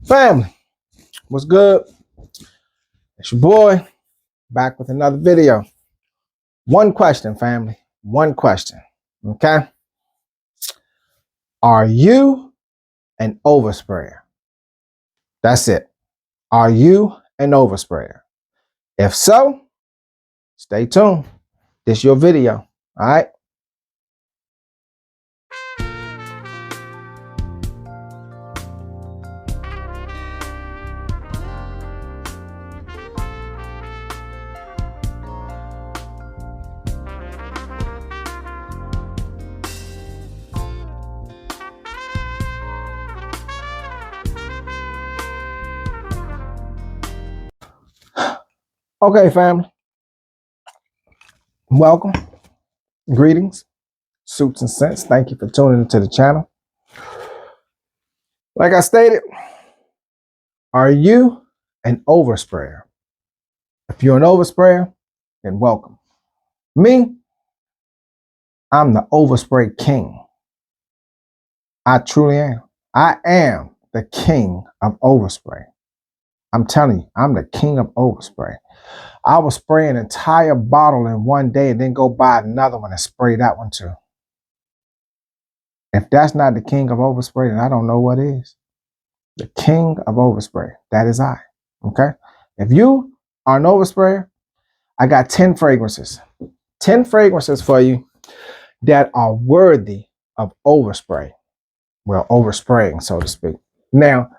Family, what's good? It's your boy back with another video. One question, family. One question. Okay. Are you an oversprayer? That's it. Are you an oversprayer? If so, stay tuned. This is your video. All right. Okay, family. Welcome. Greetings. Suits and Scents. Thank you for tuning into the channel. Like I stated, are you an oversprayer? If you're an oversprayer, then welcome. Me, I'm the overspray king. I truly am. I am the king of overspray. I'm telling you, I'm the king of overspray. I will spray an entire bottle in one day and then go buy another one and spray that one too. If that's not the king of overspray, then I don't know what is. The king of overspray. That is I. Okay? If you are an oversprayer, I got 10 fragrances. 10 fragrances for you that are worthy of overspray. Well, overspraying, so to speak. Now,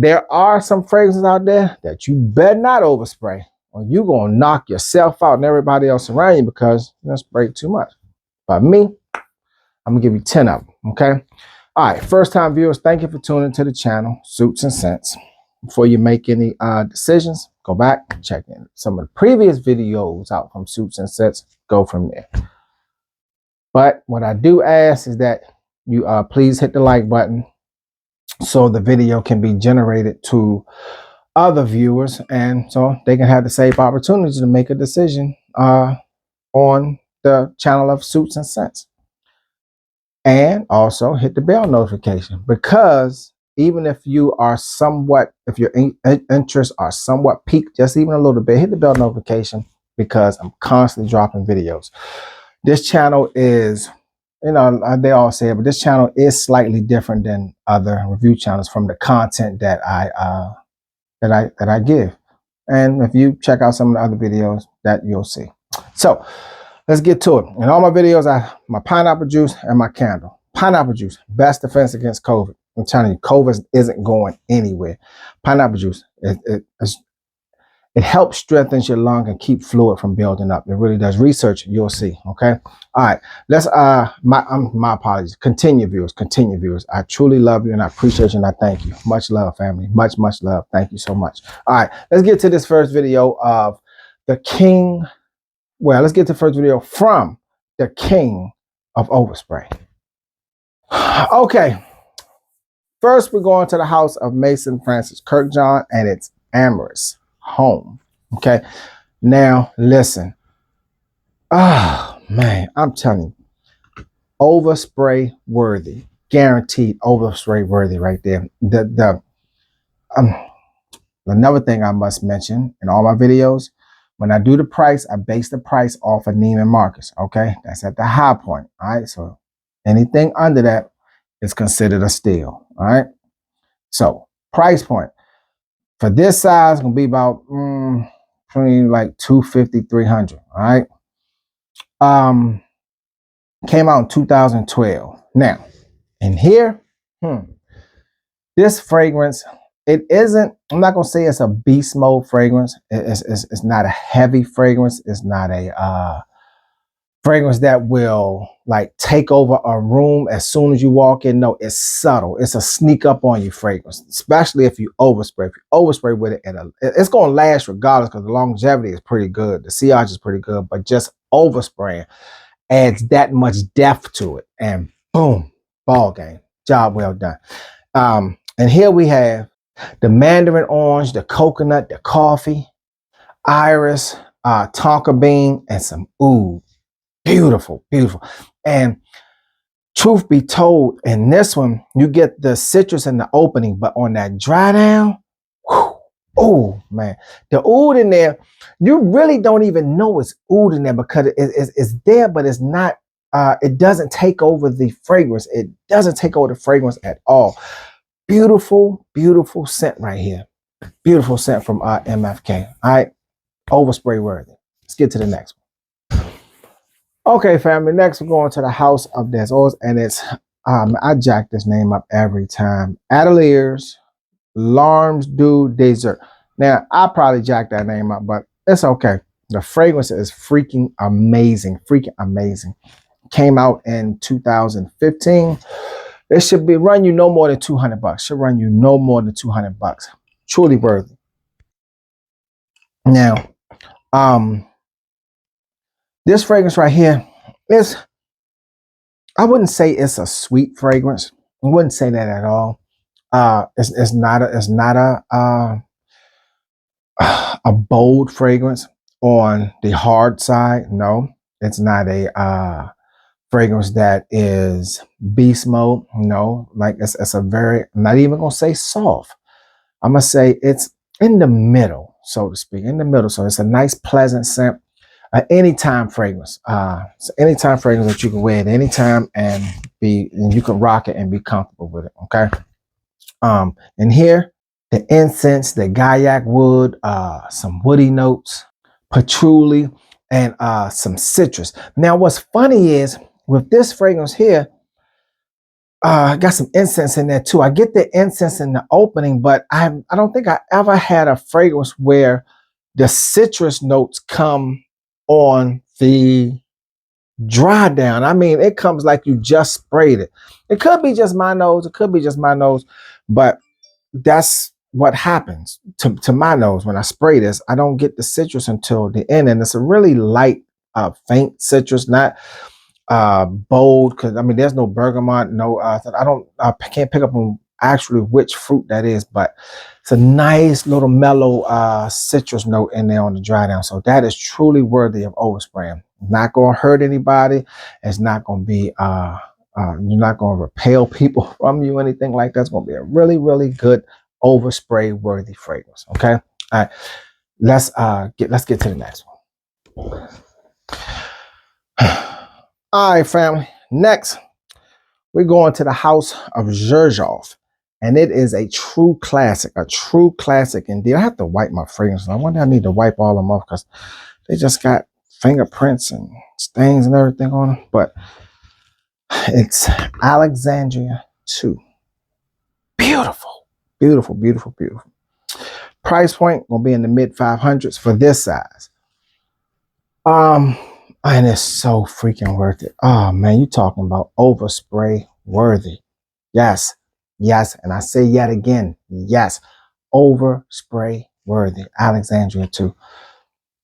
there are some fragrances out there that you better not overspray, or you're going to knock yourself out and everybody else around you because you spray too much. But me, I'm going to give you 10 of them, okay? All right, first-time viewers, thank you for tuning to the channel, Suits and Scents. Before you make any decisions, go back and check in some of the previous videos out from Suits and Scents. Go from there. But what I do ask is that you please hit the like button so the video can be generated to other viewers and so they can have the same opportunity to make a decision on the channel of Suits and Scents. And also hit the bell notification, because even if you are somewhat, if your interests are somewhat piqued, just even a little bit, hit the bell notification because I'm constantly dropping videos. This channel is, they all say it, but this channel is slightly different than other review channels from the content that I give. And if you check out some of the other videos, that you'll see. So let's get to it. In all my videos, my pineapple juice and my candle. Pineapple juice, best defense against COVID. I'm telling you, COVID isn't going anywhere. Pineapple juice, it helps strengthen your lung and keep fluid from building up. It really does. Research, you'll see. Okay. All right. Let's my apologies. Continue, viewers. Continue, viewers. I truly love you and I appreciate you and I thank you. Much love, family. Much love. Thank you so much. All right. Let's get to this first video of the king. Well, let's get to the first video from the king of overspray. Okay. First, we're going to the house of Mason Francis Kirkjohn and it's Amorous Home. Okay. Now, listen. Oh, man. I'm telling you. Overspray worthy. Guaranteed overspray worthy right there. Another thing I must mention in all my videos, when I do the price, I base the price off of Neiman Marcus. Okay. That's at the high point. All right. So anything under that is considered a steal. All right. So price point for this size going to be about between like $250, $300. All right. Came out in 2012. Now, in here, this fragrance, it isn't, I'm not going to say it's a beast mode fragrance. It's not a heavy fragrance. It's not a fragrance that will like take over a room as soon as you walk in. No, it's subtle. It's a sneak up on you fragrance, especially if you overspray. If you overspray with it, it's going to last regardless because the longevity is pretty good. The sillage is pretty good, but just overspraying adds that much depth to it. And boom, ball game. Job well done. And here we have the mandarin orange, the coconut, the coffee, iris, tonka bean, and some oud. Beautiful, beautiful. And Truth be told, in this one, you get the citrus in the opening, but on that dry down, oh man, the oud in there, you really don't even know it's oud in there because it's there, but it's not. It doesn't take over the fragrance. It doesn't take over the fragrance at all. Beautiful, beautiful scent right here. Beautiful scent from MFK. All right, overspray worthy. Let's get to the next one. Okay, family. Next, we're going to the House of Des Eaux, and it's I jack this name up every time. Adelaire's Larmes du Dessert. Now, I probably jacked that name up, but it's okay. The fragrance is freaking amazing. Freaking amazing. Came out in 2015. It should be run you no more than 200 bucks. Should run you no more than 200 bucks. Truly worthy. Now, this fragrance right here is, I wouldn't say it's a sweet fragrance. I wouldn't say that at all. It's not a bold fragrance on the hard side. No, it's not a fragrance that is beast mode. No, like it's a very, I'm not even gonna say soft. I'm gonna say it's in the middle, so to speak, in the middle. So it's a nice, pleasant scent. Anytime fragrance. It's anytime fragrance that you can wear at any time and you can rock it and be comfortable with it. Okay. And here, the incense, the gaiac wood, some woody notes, patchouli, and some citrus. Now, what's funny is with this fragrance here, I got some incense in there too. I get the incense in the opening, but I don't think I ever had a fragrance where the citrus notes come on the dry down. I mean, it comes like you just sprayed it. It could be just my nose. It could be just my nose, but that's what happens to my nose when I spray this. I don't get the citrus until the end, and it's a really light, faint citrus, not bold. Because I mean, there's no bergamot, no. I can't pick up on actually which fruit that is, but it's a nice little mellow citrus note in there on the dry down. So that is truly worthy of overspraying. Not going to hurt anybody. It's not going to be you're not going to repel people from you, anything like that. It's going to be a really, really good overspray worthy fragrance. Okay. All right. Let's get to the next one. All right, family. Next, we're going to the House of Xerjoff, and it is a true classic indeed. I have to wipe my fragrances. I wonder if I need to wipe all of them off because they just got fingerprints and stains and everything on them. But it's Alexandria 2. Beautiful, beautiful, beautiful, beautiful. Price point will be in the mid 500s for this size. And it's so freaking worth it. Oh man, you talking about overspray worthy. Yes, yes, and I say yet again, yes, overspray worthy. Alexandria 2.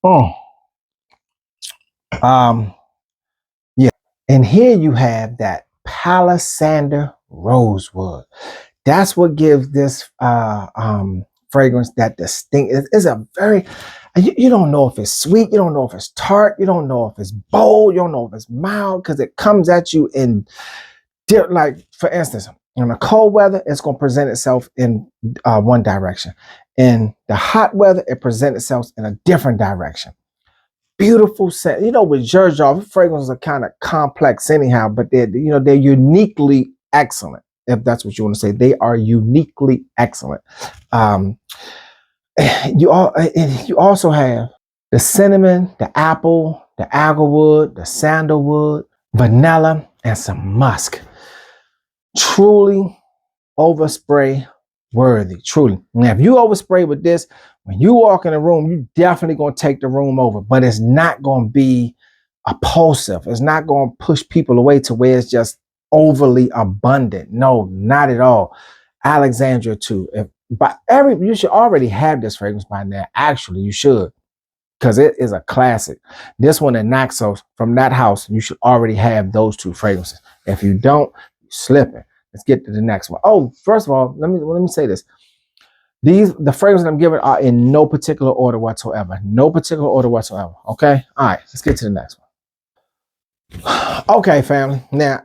Oh. Yeah. And here you have that Palisander rosewood. That's what gives this fragrance that distinct. It's a very, you don't know if it's sweet, you don't know if it's tart, you don't know if it's bold, you don't know if it's mild, because it comes at you in, like for instance, in the cold weather, it's going to present itself in one direction. In the hot weather, it presents itself in a different direction. Beautiful scent. You know, with Xerjoff, fragrances are kind of complex anyhow, but they're uniquely excellent. If that's what you want to say, they are uniquely excellent. You also have the cinnamon, the apple, the agarwood, the sandalwood, vanilla, and some musk. Truly overspray worthy. Truly. Now, if you overspray with this, when you walk in a room, you definitely going to take the room over, but it's not going to be repulsive. It's not going to push people away to where it's just overly abundant. No, not at all. Alexandria 2. You should already have this fragrance by now. Actually, you should, because it is a classic. This one in Naxos from that house, you should already have those two fragrances. If you don't, you're slipping. Let's get to the next one. Oh, first of all, let me say this. The fragrances I'm giving are in no particular order whatsoever. No particular order whatsoever. Okay? All right, let's get to the next one. Okay, family. Now,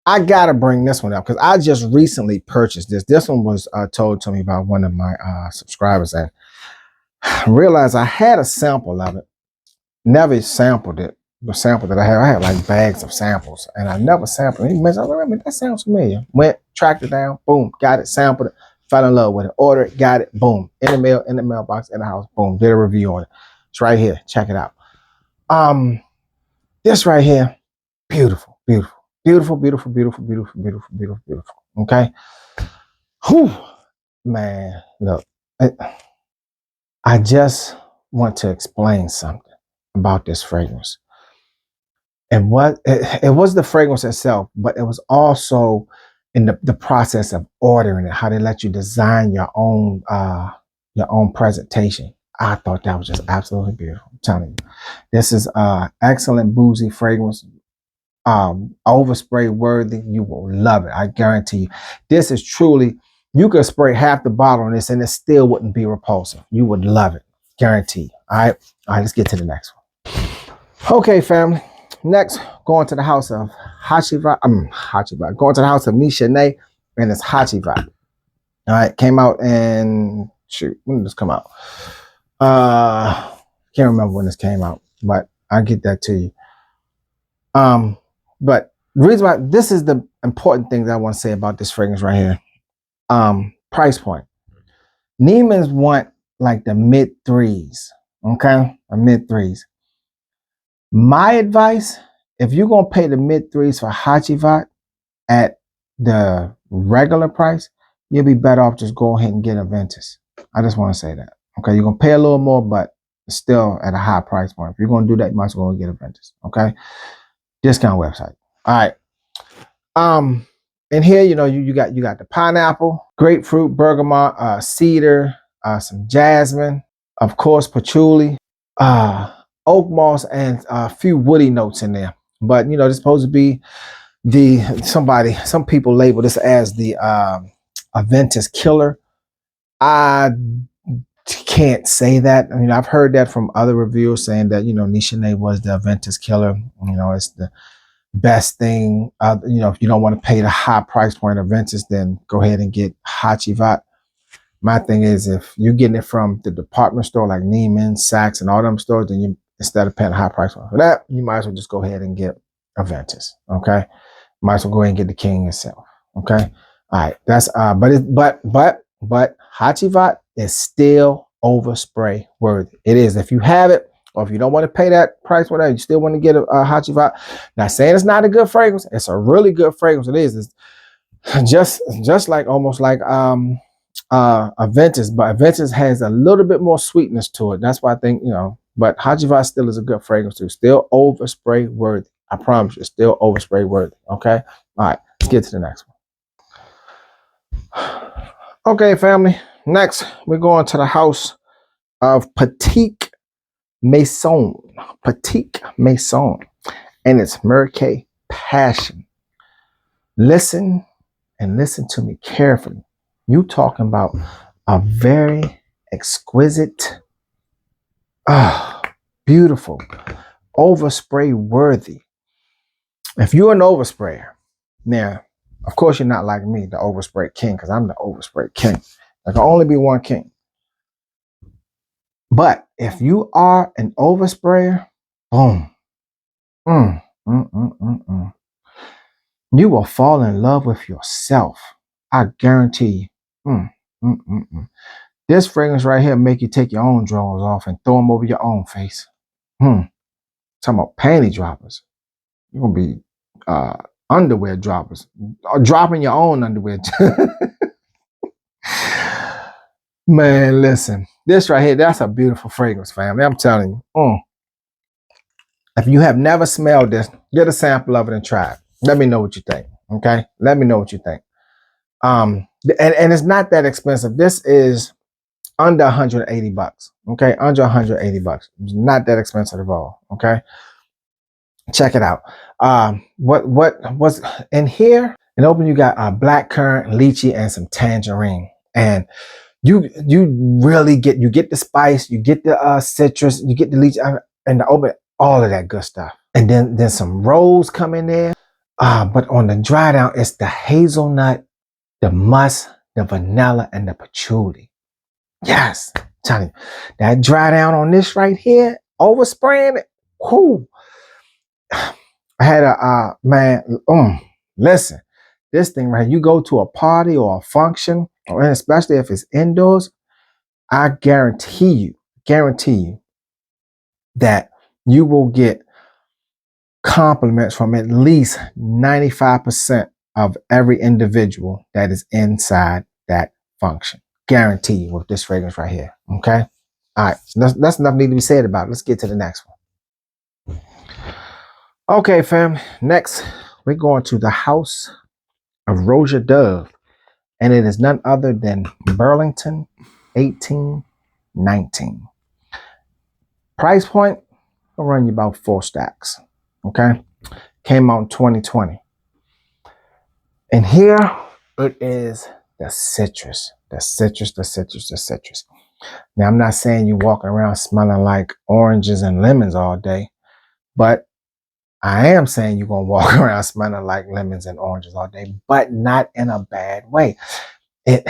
I gotta bring this one up because I just recently purchased this. This one was told to me by one of my subscribers, and I realized I had a sample of it. Never sampled it. The sample that I had like bags of samples, and I never sampled it. I mean, that sounds familiar. Went, tracked it down, boom, got it, sampled it, fell in love with it, ordered it, got it, boom, in the mail, in the mailbox, in the house, boom, did a review on it. It's right here. Check it out. This right here, beautiful, beautiful, beautiful, beautiful, beautiful, beautiful, beautiful, beautiful, beautiful. Okay. Whew, man, look, I just want to explain something about this fragrance. And what it was the fragrance itself, but it was also in the process of ordering it, how they let you design your own presentation. I thought that was just absolutely beautiful. I'm telling you. This is excellent boozy fragrance. Overspray worthy. You will love it. I guarantee you. This is truly, you could spray half the bottle on this and it still wouldn't be repulsive. You would love it. Guarantee. All right. All right, let's get to the next one. Okay, family. Next, going to the house of Hachivat. Going to the house of Mishane, and it's Hachivat. All right, came out in, shoot, when did this come out? Can't remember when this came out, but I'll get that to you. But the reason why this is the important thing that I want to say about this fragrance right here. Price point. Neiman's want like the mid threes, okay? A mid threes. My advice, if you're going to pay the mid threes for Hachivat at the regular price, you'll be better off just go ahead and get a Ventus. I just want to say that. Okay, you're going to pay a little more, but still at a high price point. If you're going to do that, you might as well go get a Ventus. Okay, discount website. All right. And here, you know, you got the pineapple, grapefruit, bergamot, cedar, some jasmine, of course, patchouli, oak moss, and a few woody notes in there. But you know, it's supposed to be some people label this as the Aventus killer. I can't say that. I mean, I've heard that from other reviewers saying that, you know, Nishane was the Aventus killer. You know, it's the best thing. You know, if you don't want to pay the high price point of Ventus, then go ahead and get Hachivat. My thing is, if you're getting it from the department store like Neiman, Saks, and all them stores, then you, instead of paying a high price point for that, you might as well just go ahead and get a Ventus. Okay, might as well go ahead and get the King yourself. Okay, all right. That's but Hachivat is still overspray worthy. It is. If you have it, or if you don't want to pay that price, whatever, you still want to get a Hachivat. Not saying it's not a good fragrance. It's a really good fragrance. It is. It's just like almost like a Ventus, but Ventus has a little bit more sweetness to it. That's why I think, you know, but Hachivat still is a good fragrance too. Still overspray worthy. I promise you, it's still overspray worthy. Okay. All right. Let's get to the next one. Okay, family. Next, we're going to the house of Petite Maison. Petite Maison. And it's Merkei Passion. Listen and listen to me carefully. You talking about a very exquisite, beautiful, overspray worthy. If you're an oversprayer, now, of course, you're not like me, the overspray king, because I'm the overspray king. There can only be one king. But if you are an oversprayer, boom, you will fall in love with yourself. I guarantee you. This fragrance right here make you take your own drawers off and throw them over your own face. Talking about panty droppers. You're gonna be underwear droppers, or dropping your own underwear. Man, listen, this right here, that's a beautiful fragrance, family. I'm telling you. If you have never smelled this, get a sample of it and try it. Let me know what you think. Okay, let me know what you think. And it's not that expensive. This is under 180 bucks. Okay, under 180 bucks. It's not that expensive at all. Okay, check it out. What was in here? And open, you got black currant, lychee, and some tangerine. And you really get the spice, you get the citrus, you get the lychee, and the open, all of that good stuff. And then some rose come in there. But on the dry down, it's the hazelnut, the musk, the vanilla, and the patchouli. Yes, telling you, that dry down on this right here, overspraying it. Whoo. I had a man. Listen, this thing right. You go to a party or a function, or especially if it's indoors. I guarantee you that you will get compliments from at least 95% of every individual that is inside that function. Guarantee you with this fragrance right here. Okay. All right. So that's enough need to be said about it. Let's get to the next one. Okay, fam. Next, we're going to the House of Roja Dove, and it is none other than Burlington 1819. Price point, I'll run you about 4 stacks. Okay. Came out in 2020. And here it is the citrus. Now, I'm not saying you walking around smelling like oranges and lemons all day, but I am saying you're going to walk around smelling like lemons and oranges all day, but not in a bad way. The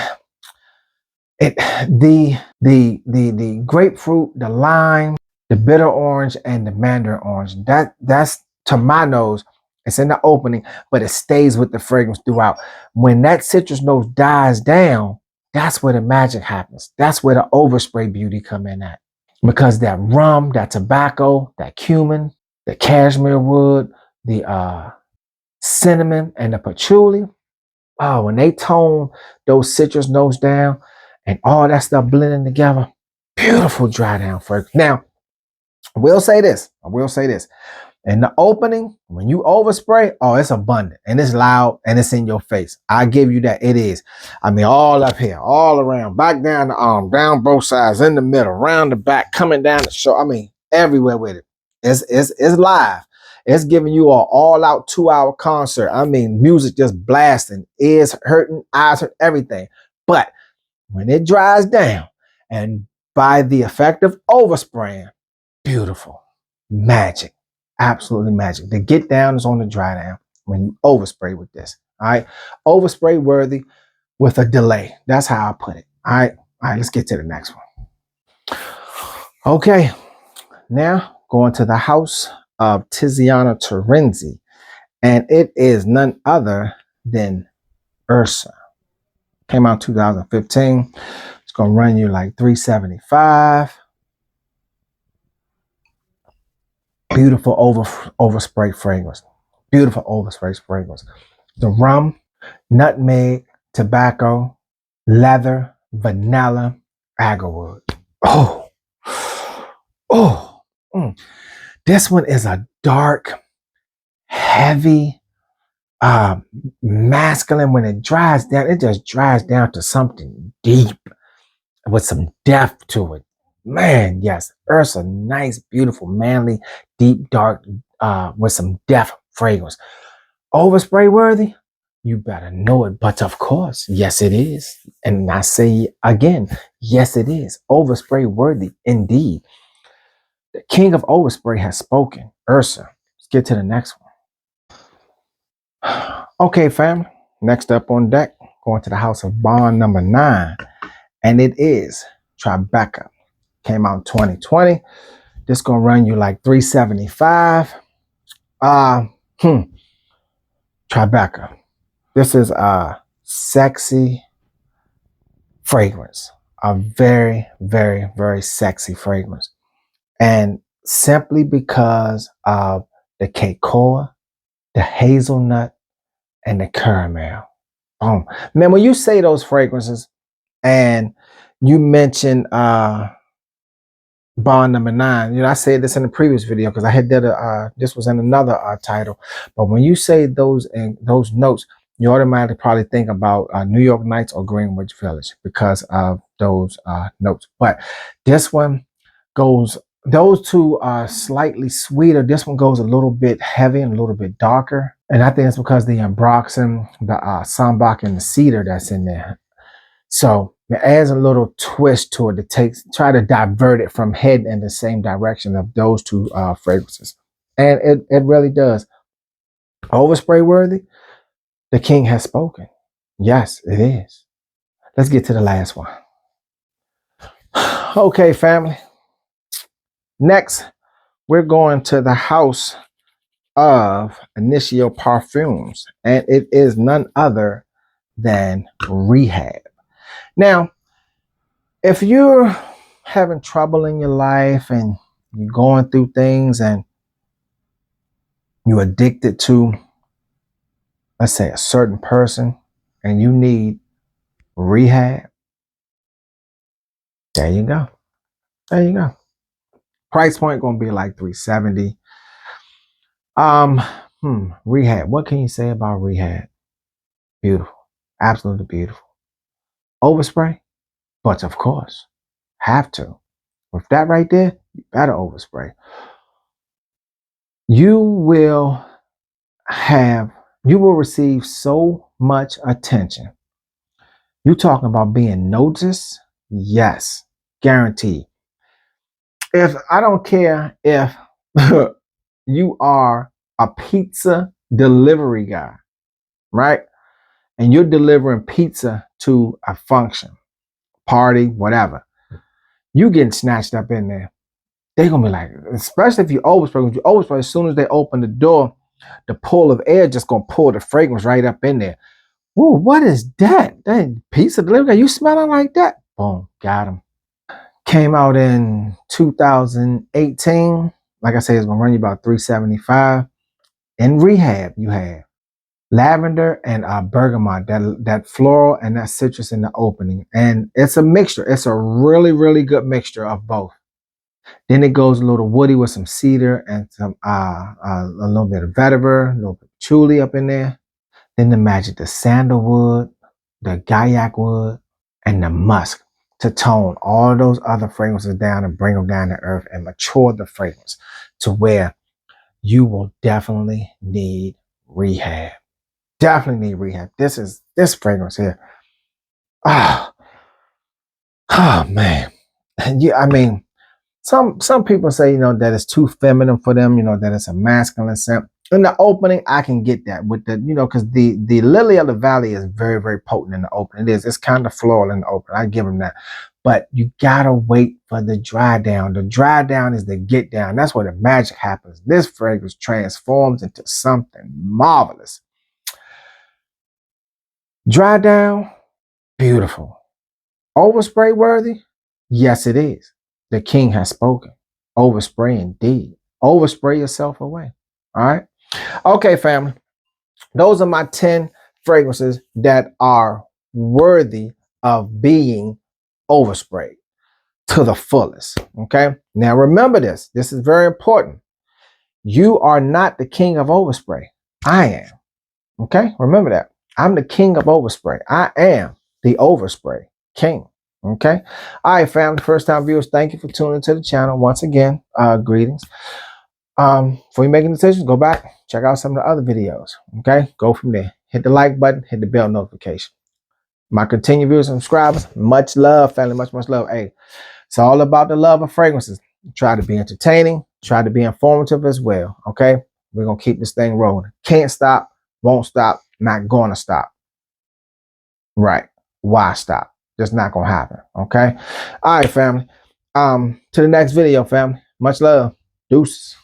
grapefruit, the lime, the bitter orange, and the mandarin orange, that's to my nose, it's in the opening, but it stays with the fragrance throughout. When that citrus note dies down, that's where the magic happens. That's where the overspray beauty come in at. Because that rum, that tobacco, that cumin, the cashmere wood, the cinnamon, and the patchouli, oh, when they tone those citrus notes down and all that stuff blending together, beautiful dry down fragrance. Now, I will say this. In the opening, when you overspray, oh, it's abundant and it's loud and it's in your face. I give you that. It is. I mean, all up here, all around, back down the arm, down both sides, in the middle, around the back, coming down the shoulder. I mean, everywhere with it. It's live. It's giving you an all-out 2-hour concert. I mean, music just blasting, ears hurting, eyes hurt, everything. But when it dries down and by the effect of overspraying, beautiful, magic. Absolutely magic. The get down is on the dry down when you overspray with this. All right. Overspray worthy with a delay. That's how I put it. All right. All right. Let's get to the next one. Okay. Now going to the House of Tiziana Terenzi. And it is none other than Ursa. Came out 2015. It's going to run you like $375. Beautiful overspray fragrance. Beautiful overspray fragrance. The rum, nutmeg, tobacco, leather, vanilla, agarwood. Oh. This one is a dark, heavy, masculine. When it dries down, it just dries down to something deep with some depth to it. Man, yes, Ursa, nice, beautiful, manly, deep, dark, with some depth fragrance. Overspray worthy? You better know it. But of course, yes, it is. And I say again, yes, it is. Overspray worthy indeed. The king of overspray has spoken. Ursa. Let's get to the next one. Okay, fam. Next up on deck, going to the House of Bond number 9. And it is Tribeca. Came out in 2020. This gonna run you like $375. Tribeca. This is a sexy fragrance. A very, very, very sexy fragrance. And simply because of the cocoa, the hazelnut, and the caramel. Boom. Man, when you say those fragrances and you mention Bond number 9. I said this in the previous video because I had did this was in another title. But when you say those notes, you automatically probably think about New York Nights or Greenwich Village because of those notes. But this one goes, those two are slightly sweeter. This one goes a little bit heavy and a little bit darker. And I think it's because the ambroxan, the sambac, and the cedar that's in there. So it adds a little twist to it to try to divert it from heading in the same direction of those two fragrances. And it really does. Overspray worthy? The king has spoken. Yes, it is. Let's get to the last one. Okay, family. Next, we're going to the house of Initio Parfums, and it is none other than Rehab. Now, if you're having trouble in your life and you're going through things and you're addicted to, let's say, a certain person and you need rehab, there you go. There you go. Price point gonna be like $370. Um, Rehab. What can you say about rehab? Beautiful. Absolutely beautiful. Overspray? But of course, have to. With that right there, you better overspray. You will you will receive so much attention. You talking about being noticed? Yes, guaranteed. If I don't care if you are a pizza delivery guy, right? And you're delivering pizza to a function, party, whatever. You getting snatched up in there. They're gonna be like, especially if you overspray, because you overspray, as soon as they open the door, the pull of air just gonna pull the fragrance right up in there. Whoa, what is that? That pizza delivery guy, you smelling like that? Boom, got him. Came out in 2018. Like I said, it's gonna run you about $375. In rehab, you have lavender and bergamot, that floral and that citrus in the opening. And it's a mixture. It's a really, really good mixture of both. Then it goes a little woody with some cedar and some a little bit of vetiver, a little bit of patchouli up in there. Then the magic, the sandalwood, the gaiac wood, and the musk to tone all those other fragrances down and bring them down to earth and mature the fragrance to where you will definitely need rehab. Definitely need rehab. This fragrance here. Oh, oh man. Yeah, I mean, some people say, that it's too feminine for them, that it's a masculine scent. In the opening, I can get that with the, because the lily of the valley is very, very potent in the opening. It's kind of floral in the opening. I give them that. But you gotta wait for the dry down. The dry down is the get down. That's where the magic happens. This fragrance transforms into something marvelous. Dry down, beautiful. Overspray worthy? Yes, it is. The king has spoken. Overspray indeed. Overspray yourself away. All right. Okay, family. Those are my 10 fragrances that are worthy of being oversprayed to the fullest. Okay. Now remember this. This is very important. You are not the king of overspray. I am. Okay. Remember that. I'm the king of overspray. I am the overspray king. Okay. All right, family. First time viewers, thank you for tuning into the channel. Once again, greetings. Before you making decisions, go back, check out some of the other videos. Okay. Go from there. Hit the like button, hit the bell notification. My continued viewers and subscribers, much love, family. Much, much love. Hey, it's all about the love of fragrances. Try to be entertaining, try to be informative as well. Okay. We're going to keep this thing rolling. Can't stop, won't stop, not going to stop. Right. Why stop? Just not gonna happen. Okay. All right, family. To the next video, family. Much love. Deuces.